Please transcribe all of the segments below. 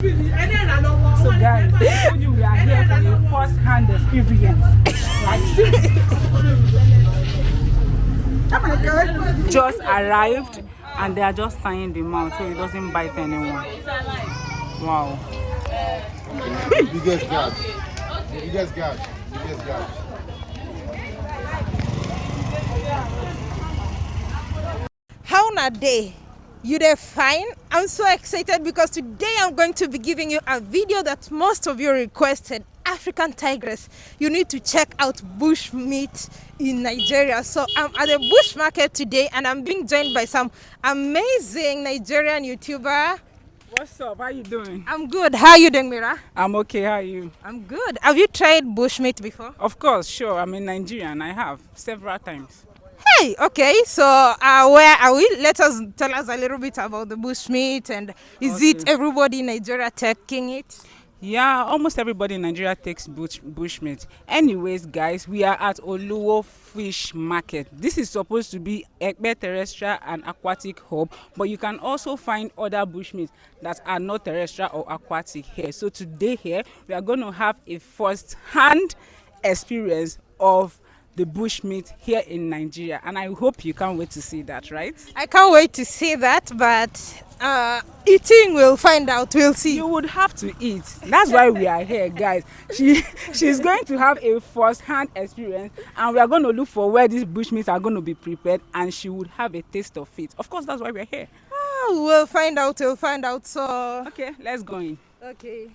So guys, I told you we are here for a first-hand experience. Like, just arrived and they are just tying the mouth so it doesn't bite anyone. Wow. Biggest gap. Biggest gap. Biggest gap. How na day? You dey fine? I'm so excited because today I'm going to be giving you a video that most of you requested. African tigress. You need to check out bush meat in Nigeria. So I'm at the bush market today and I'm being joined by some amazing Nigerian YouTuber. What's up? How you doing? I'm good. How are you doing, Mira? I'm okay. How are you? I'm good. Have you tried bush meat before? Of course, sure. I'm in Nigeria and I have several times. Hey, okay. So where are we? Tell us a little bit about the bush meat and is it everybody in Nigeria taking it? Yeah, almost everybody in Nigeria takes bushmeat. Anyways, guys, we are at Oluwo Fish Market. This is supposed to be a terrestrial and aquatic hub, but you can also find other bushmeat that are not terrestrial or aquatic here. So today here, we are going to have a first-hand experience of the bushmeat here in Nigeria, and I hope you can't wait to see that, right? I can't wait to see that, but eating, we'll find out. We'll see. You would have to eat. That's why we are here, guys. She's going to have a first-hand experience, and we are going to look for where these bushmeats are going to be prepared, and she would have a taste of it. Of course, that's why we're here. Oh, we'll find out. We'll find out. So okay, let's go in. Okay.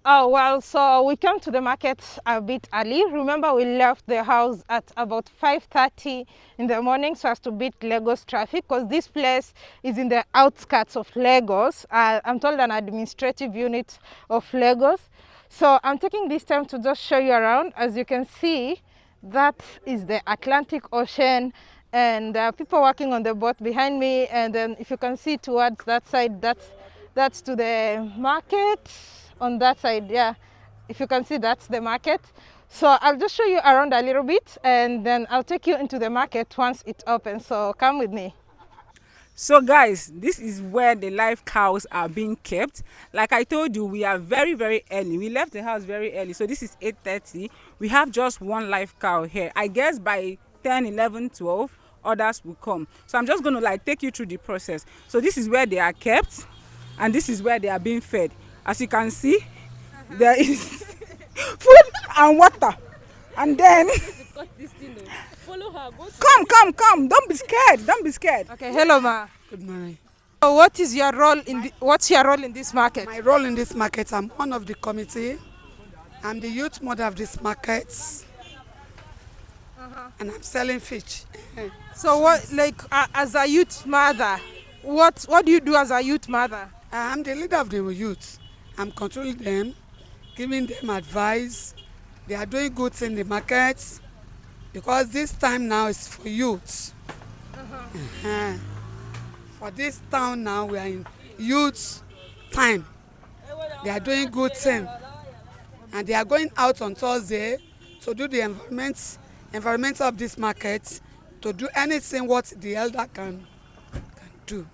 Oh, well, so we came to the market a bit early. Remember, we left the house at about 5:30 in the morning so as to beat Lagos traffic, because this place is in the outskirts of Lagos. I'm told an administrative unit of Lagos. So I'm taking this time to just show you around. As you can see, that is the Atlantic Ocean, and there are people working on the boat behind me. And then if you can see towards that side, that's to the market. On that side, yeah, if you can see, that's the market. So I'll just show you around a little bit and then I'll take you into the market once it opens. So come with me. So guys, this is where the live cows are being kept. Like I told you, we are very early. We left the house very early, so this is 8:30. We have just one live cow here. I guess by 10, 11, 12 others will come. So I'm just going to like take you through the process. So this is where they are kept and this is where they are being fed. As you can see, there is food and water. And then Follow her. Come. Don't be scared. Okay, hello ma. Good morning. So what's your role in this market? My role in this market, I'm one of the committee. I'm the youth mother of this market. And I'm selling fish. So what, like as a youth mother, what do you do as a youth mother? I'm the leader of the youth. I'm controlling them, giving them advice. They are doing good in the market because this time now is for youth. For this town now, we are in youth time. They are doing good thing, and they are going out on Thursday to do the environment of this market, to do anything what the elder can do.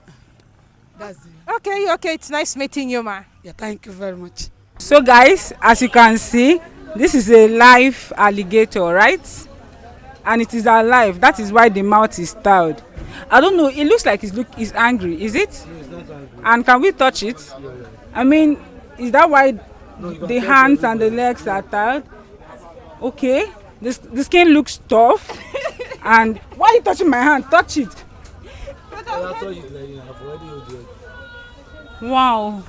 That's it. Okay, it's nice meeting you, ma. Yeah, thank you very much. So guys, as you can see, this is a live alligator, right? And it is alive. That is why the mouth is tiled. I don't know, it looks like it's angry. Is it? No, it's not angry. And can we touch it? Yeah. I mean, is that why the hands and the legs are tiled? Okay. The skin looks tough. And why are you touching my hand? Touch it. Wow,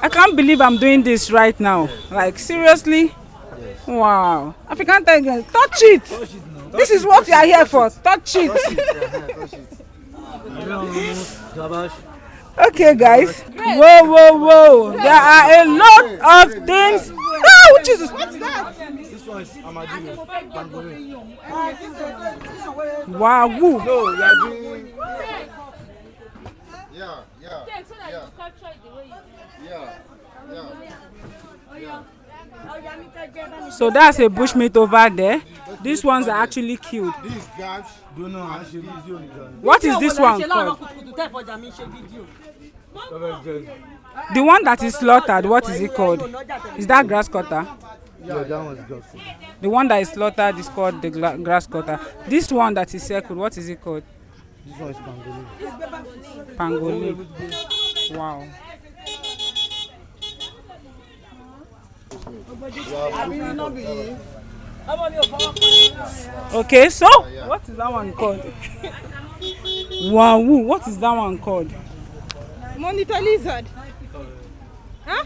I can't believe I'm doing this right now. Like seriously? Yes. Wow. African tigress, touch it. This is what you are here for. Touch it. Okay, guys. Whoa. There are a lot of things. Oh, Jesus. What's that? This one is Amadino. Wow. Woo. No, we are doing. Yeah. So that's a bushmeat over there. These ones are actually killed. These guys. Don't know how she video. What is this one called? The one that is slaughtered, what is it called? Is that grass cutter? Yeah, that one's just. The one that is slaughtered is called the grass cutter. This one that is circled, what is it called? This one is pangolin. Pangolin. Wow. Okay, so what is that one called? Wow, what is that one called? Monitor lizard. Huh?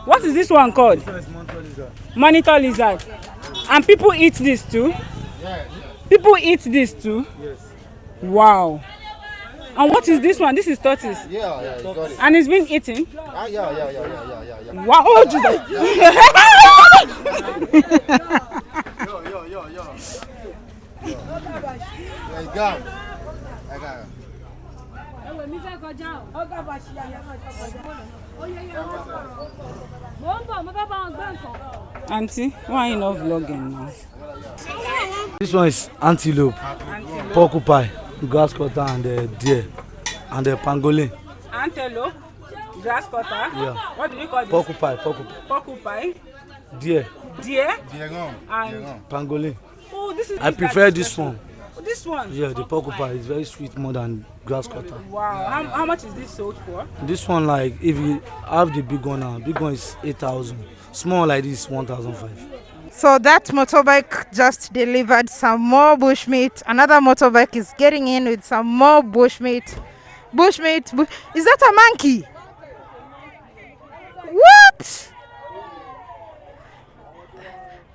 What is this one called? Monitor lizard. And people eat this too? People eat this too? Yes. Wow. And what is this one? This is tortoise. Yeah, you got it. And it's been eaten? Yeah. Wow. Oh, Jesus. Yo. Yeah, you got it. I got it. Auntie, why are you not vlogging now? This one is antelope, porcupine, grass cutter, and deer, and the pangolin. Antelope, grass cutter. Yeah. What do we call this? Porcupine. Porcupine. Deer. Deer. And Pangolin. Oh, this is. I prefer this one. Oh, this one. Yeah, the porcupine is very sweet more than grass cutter. Wow. How much is this sold for? This one, like, if you have the big one now, big one is 8,000. Small like this, 1,500. So that motorbike just delivered some more bushmeat. Another motorbike is getting in with some more bushmeat. Is that a monkey? What?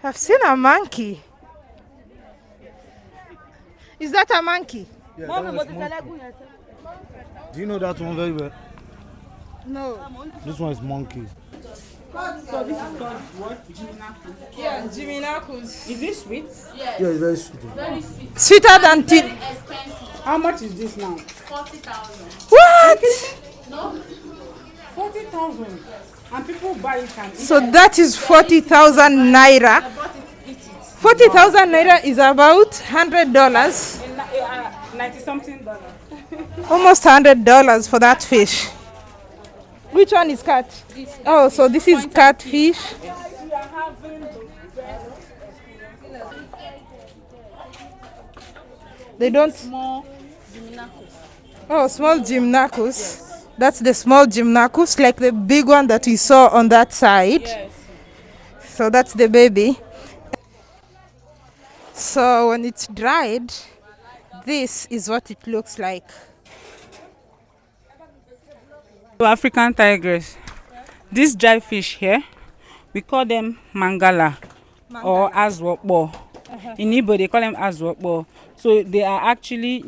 I've seen a monkey. Is that a monkey? Yeah, that one is monkey. Do you know that one very well? No. This one is monkey. So this is called what? Jiminaku. Yeah, Jiminakus. Is this sweet? Yeah, it's very sweet. Very sweet. Sweeter than tea. Very expensive. How much is this now? 40,000. What? No? 40,000. And people buy it and eat. So that is 40,000 naira. 40,000 naira is about $100. 90-something dollars. Almost $100 for that fish. Which one is cat? Oh, so this is catfish. They don't. Small Jiminakus. Oh, small gymnacus. That's the small gymnacus, like the big one that we saw on that side. Yes. So that's the baby. So when it's dried, this is what it looks like. So African tigress. These dry fish here, we call them mangala or azwokbo. In Igbo, they call them azwokbo. So they are actually,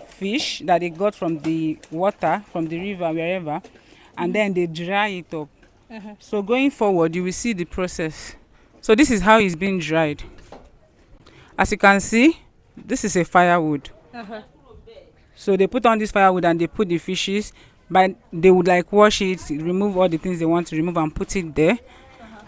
fish that they got from the water, from the river, wherever, and then they dry it up. So going forward, you will see the process. So this is how it's being dried. As you can see, this is a firewood. So they put on this firewood and they put the fishes, but they would like wash it, remove all the things they want to remove and put it there,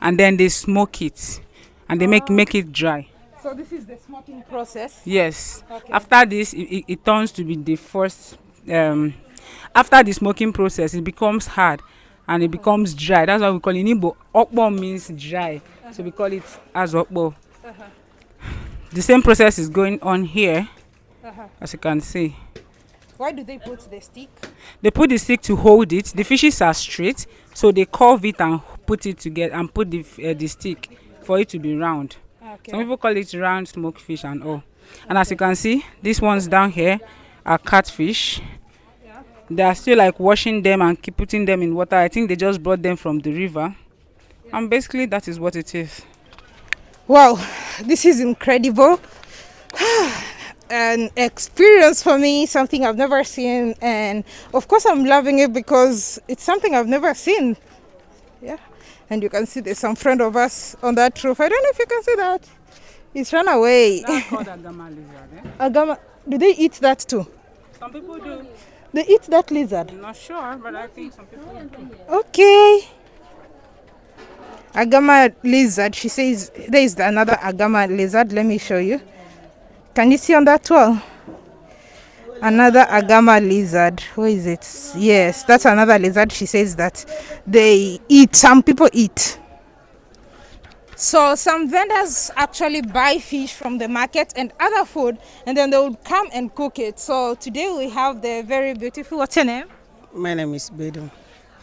and then they smoke it and they make it dry. So this is the smoking process? Yes. Okay. After this, it turns to be the first. After the smoking process, it becomes hard and it becomes dry. That's why we call it in Igbo. Okbo means dry, so we call it as okbo. The same process is going on here, as you can see. Why do they put the stick? They put the stick to hold it. The fishes are straight, so they curve it and put it together and put the stick for it to be round. Okay. Some people call it round smoked fish and all. And as you can see, these ones down here are catfish. They are still like washing them and keep putting them in water. I think they just brought them from the river. And basically that is what it is. Wow, this is incredible. An experience for me, something I've never seen, and of course I'm loving it because it's something I've never seen. Yeah, and you can see there's some friend of us on that roof. I don't know if you can see that. It's run away. That's called Agama Lizard. Agama, do they eat that too? Some people do. They eat that lizard? I'm not sure, but I think some people do. Okay. Agama Lizard. She says there is another Agama Lizard. Let me show you. Can you see on that wall? Another Agama Lizard. Who is it? Yes, that's another lizard. She says that they eat. Some people eat. So some vendors actually buy fish from the market and other food, and then they would come and cook it. So today we have the very beautiful. What's your name? My name is Bedu.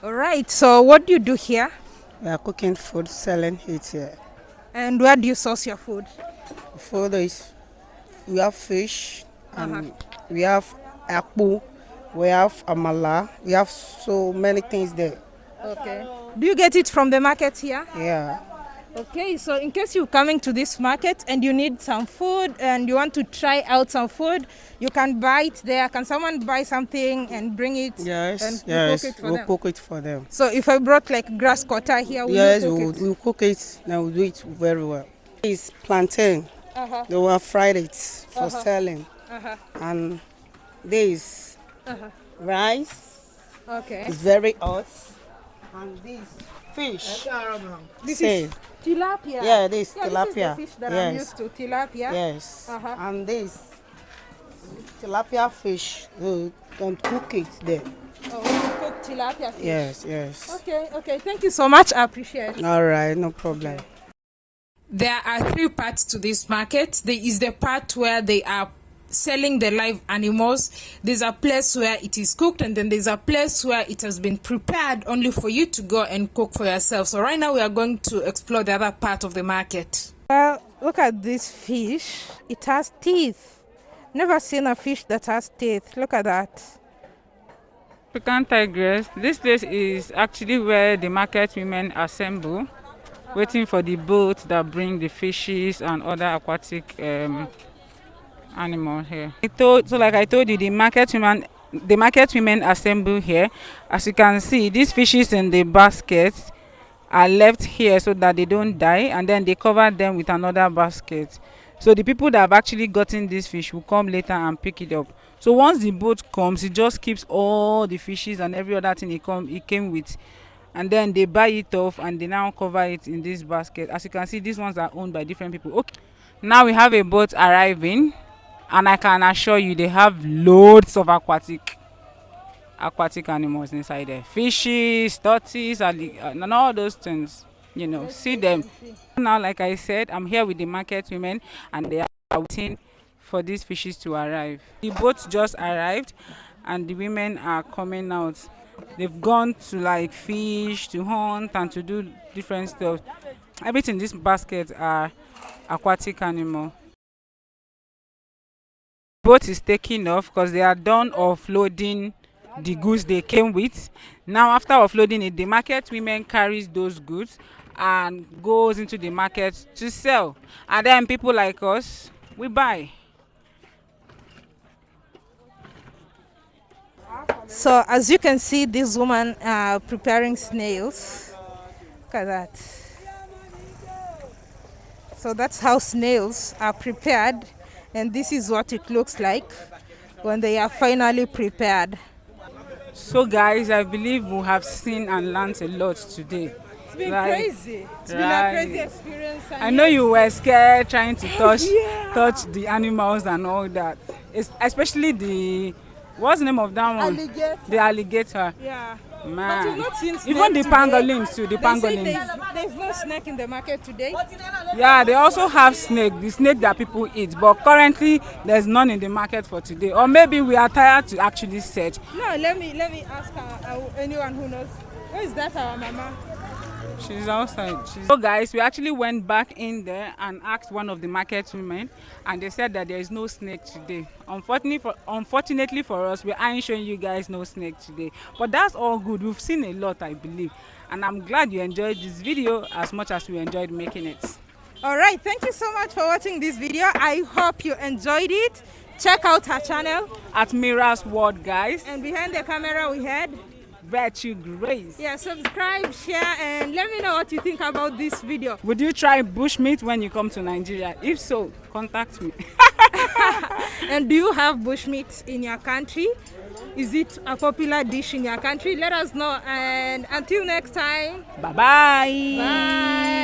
All right. So what do you do here? We are cooking food, selling it here. And where do you source your food? Food is, we have fish, and we have akpu, we have amala, we have so many things there. Okay. Do you get it from the market here? Yeah. Okay, so in case you're coming to this market and you need some food and you want to try out some food, you can buy it there. Can someone buy something and bring it? Yes, and yes, cook it for we'll them? cook it for them. So if I brought like grass cutter here, will Yes, you cook it? we'll cook it, and we'll do it very well. It's plantain. They will have fried it for selling. And there is rice. Okay. It's very hot. And this fish. This Say, is tilapia. yeah, this Yeah, tilapia. this is the fish that I'm used to, tilapia. Yes. Uh-huh. And this tilapia fish, you can cook it there. Oh, we can cook tilapia fish. Yes, yes. Okay, thank you so much. I appreciate it. All right, no problem. There are three parts to this market. There is the part where they are selling the live animals. There's a place where it is cooked, and then there's a place where it has been prepared only for you to go and cook for yourself. So right now we are going to explore the other part of the market. Well, look at this fish. It has teeth. Never seen a fish that has teeth. Look at that. African tigress. This place is actually where the market women assemble, waiting for the boats that bring the fishes and other aquatic animal here. Like I told you, the market women assemble here. As you can see, these fishes in the basket are left here so that they don't die, and then they cover them with another basket. So the people that have actually gotten this fish will come later and pick it up. So once the boat comes, it just keeps all the fishes and every other thing it came with, and then they buy it off and they now cover it in this basket. As you can see, these ones are owned by different people. Okay, now we have a boat arriving, and I can assure you they have loads of aquatic animals inside there. Fishes, tortoises, and all those things. You know, see them. Now, like I said, I'm here with the market women, and they are waiting for these fishes to arrive. The boat just arrived, and the women are coming out. They've gone to like fish, to hunt, and to do different stuff. Everything in this basket are aquatic animal. Boat is taking off because they are done offloading the goods they came with. Now after offloading it, the market women carries those goods and goes into the market to sell, and then people like us, we buy. So as you can see, this woman preparing snails. Look at that. So that's how snails are prepared, and this is what it looks like when they are finally prepared. So guys, I believe we have seen and learned a lot today. It's been crazy. It's been a crazy experience. I know you were scared trying to touch the animals and all that. Especially the, what's the name of that one? Alligator. The alligator. Yeah. Man. But you've not seen snake even the today. pangolins too. The They say pangolins. there's no snake in the market today. Yeah, they also have snake. The snake that people eat, but currently there's none in the market for today. Or maybe we are tired to actually search. No, let me ask anyone who knows. Where is that our mama? She's outside. So guys, we actually went back in there and asked one of the market women, and they said that there is no snake today. Unfortunately for us, we aren't showing you guys no snake today, but that's all good. We've seen a lot, I believe, and I'm glad you enjoyed this video as much as we enjoyed making it. All right, thank you so much for watching this video. I hope you enjoyed it. Check out her channel at Mira's World, guys. And behind the camera we had Virtue Grace. Yeah, subscribe, share, and let me know what you think about this video. Would you try bushmeat when you come to Nigeria? If so, contact me. And do you have bushmeat in your country? Is it a popular dish in your country? Let us know. And until next time. Bye-bye. Bye.